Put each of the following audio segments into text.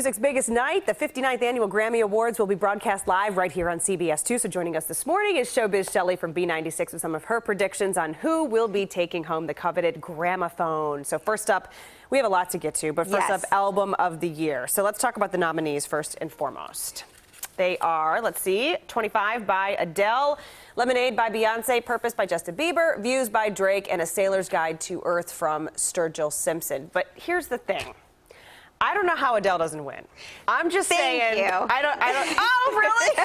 music's biggest night, the 59th annual Grammy Awards, will be broadcast live right here on CBS2. So joining us this morning is Showbiz Shelly from B96 with some of her predictions on who will be taking home the coveted gramophone. So first up, we have a lot to get to, but first up, Album of the Year. So let's talk about the nominees first and foremost. They are, let's see, 25 by Adele, Lemonade by Beyonce, Purpose by Justin Bieber, Views by Drake, and A Sailor's Guide to Earth from Sturgill Simpson. But here's the thing. I don't know how Adele doesn't win. I'm just saying. Thank you. I don't. Oh, really?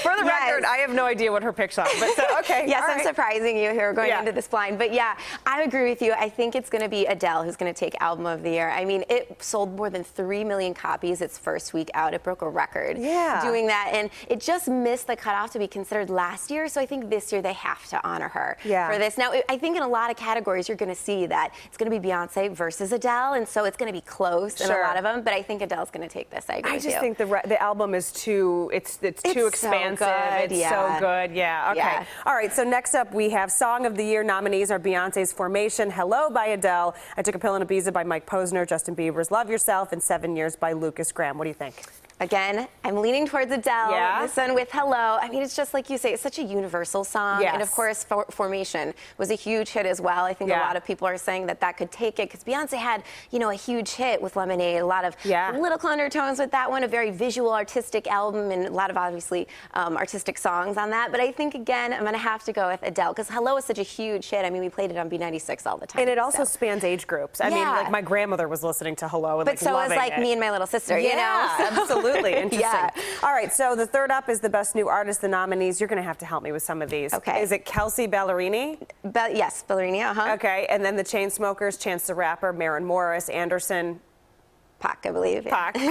For the record, I have no idea what her picks are. But so, okay. Yes, I'm surprising you here going into this blind. But yeah, I agree with you. I think it's going to be Adele who's going to take Album of the Year. I mean, it sold more than 3 million copies its first week out. It broke a record doing that. And it just missed the cutoff to be considered last year. So I think this year they have to honor her for this. Now, I think in a lot of categories you're going to see that it's going to be Beyonce versus Adele. And so it's going to be close in a lot of them, but I think Adele's going to take this. I agree with you. I just think the album is too, it's too expansive. So good, it's so good. Yeah. Okay. Yeah. All right. So next up, we have Song of the Year nominees are Beyonce's Formation, Hello by Adele, I Took a Pill in Ibiza by Mike Posner, Justin Bieber's Love Yourself, and 7 Years by Lucas Graham. What do you think? Again, I'm leaning towards Adele. This one with Hello. I mean, it's just like you say, it's such a universal song. And of course, Formation was a huge hit as well. I think a lot of people are saying that that could take it because Beyonce had, you know, a huge hit with Lemonade, a lot of political undertones with that one, a very visual, artistic album, and a lot of obviously artistic songs on that. But I think, again, I'm going to have to go with Adele because Hello is such a huge hit. I mean, we played it on B96 all the time. And it also spans age groups. I mean, like my grandmother was listening to Hello and but so was like me and my little sister, you know? Absolutely. Interesting. All right, so the third up is the Best New Artist, the nominees. You're going to have to help me with some of these. Okay. Is it Kelsey Ballerini? Yes, Ballerini, Okay, and then the Chainsmokers, Chance the Rapper, Maren Morris, Anderson. Pac, I believe. Pac. I'm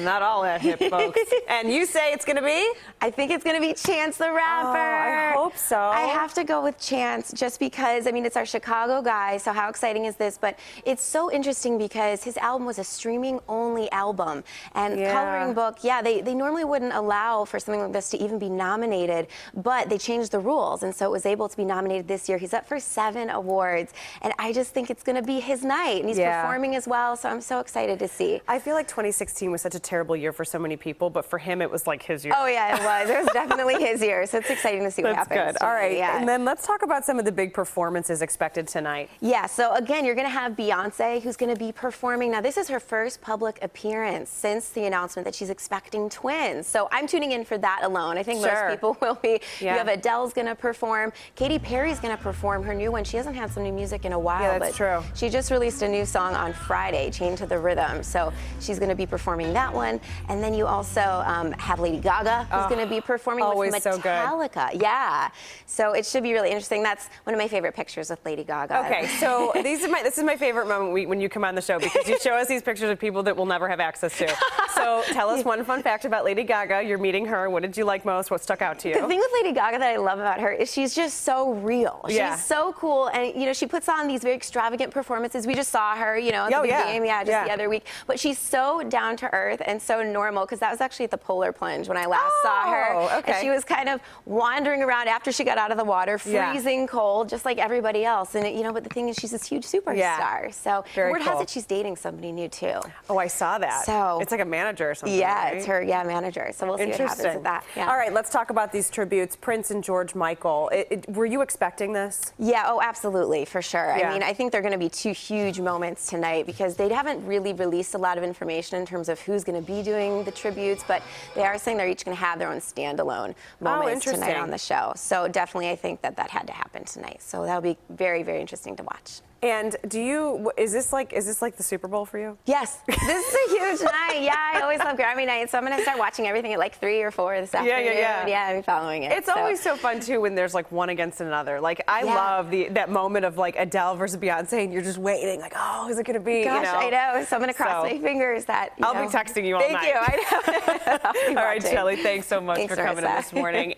not all that hip, folks. And you say it's going to be? I think it's going to be Chance the Rapper. I hope so. I have to go with Chance just because, I mean, it's our Chicago guy, so how exciting is this? But it's so interesting because his album was a streaming-only album. And Coloring Book, they normally wouldn't allow for something like this to even be nominated, but they changed the rules, and so it was able to be nominated this year. He's up for 7 awards, and I just think it's going to be his night, and he's performing as well, so I'm so excited to see. I feel like 2016 was such a terrible year for so many people, but for him it was like his year. Oh yeah, it was. It was definitely his year, so it's exciting to see what happens. That's good. All right, and then let's talk about some of the big performances expected tonight. Yeah, so again, you're going to have Beyonce, who's going to be performing. Now, this is her first public appearance since the announcement that she's expecting twins, so I'm tuning in for that alone. I think most people will be. You have Adele's going to perform. Katy Perry's going to perform her new one. She hasn't had some new music in a while. Yeah, that's true. She just released a new song on Friday, Chained to the Rhythm. So she's going to be performing that one. And then you also have Lady Gaga, who's going to be performing with Metallica. Yeah. So it should be really interesting. That's one of my favorite pictures with Lady Gaga. Okay, so this is my favorite moment when you come on the show because you show us these pictures of people that we'll never have access to. So tell us one fun fact about Lady Gaga. You're meeting her. What did you like most? What stuck out to you? The thing with Lady Gaga that I love about her is she's just so real. She's so cool. And, you know, she puts on these very extravagant performances. We just saw her, you know, at the big game, just the other week. But she's so down to earth and so normal because that was actually at the Polar Plunge when I last saw her. And she was kind of wandering around after she got out of the water, freezing cold, just like everybody else. And, you know, but the thing is she's this huge superstar. So word has it she's dating somebody new too. Oh, I saw that. So it's like a manager or something. Yeah, it's her manager. So we'll see what happens with that. All right, let's talk about these tributes. Prince and George Michael. Were you expecting this? Yeah, oh, absolutely, for sure. I mean, I think they're going to be 2 huge moments tonight because they haven't really released a lot of information in terms of who's going to be doing the tributes, but they are saying they're each going to have their own standalone moments tonight on the show. So definitely I think that had to happen tonight. So that'll be very, very interesting to watch. And is this like the Super Bowl for you? Yes, this is a huge night. Yeah, I always love Grammy nights, so I'm going to start watching everything at like 3 or 4 this afternoon. Yeah, I'll be following it. It's always so fun too when there's like one against another. Like I love that moment of like Adele versus Beyonce, and you're just waiting, like, oh, is it going to be? Gosh, you know? I know. So I'm going to cross my fingers that I'll be texting you all night. Thank you. I know. All right, Shelly, thanks so much for coming in this morning.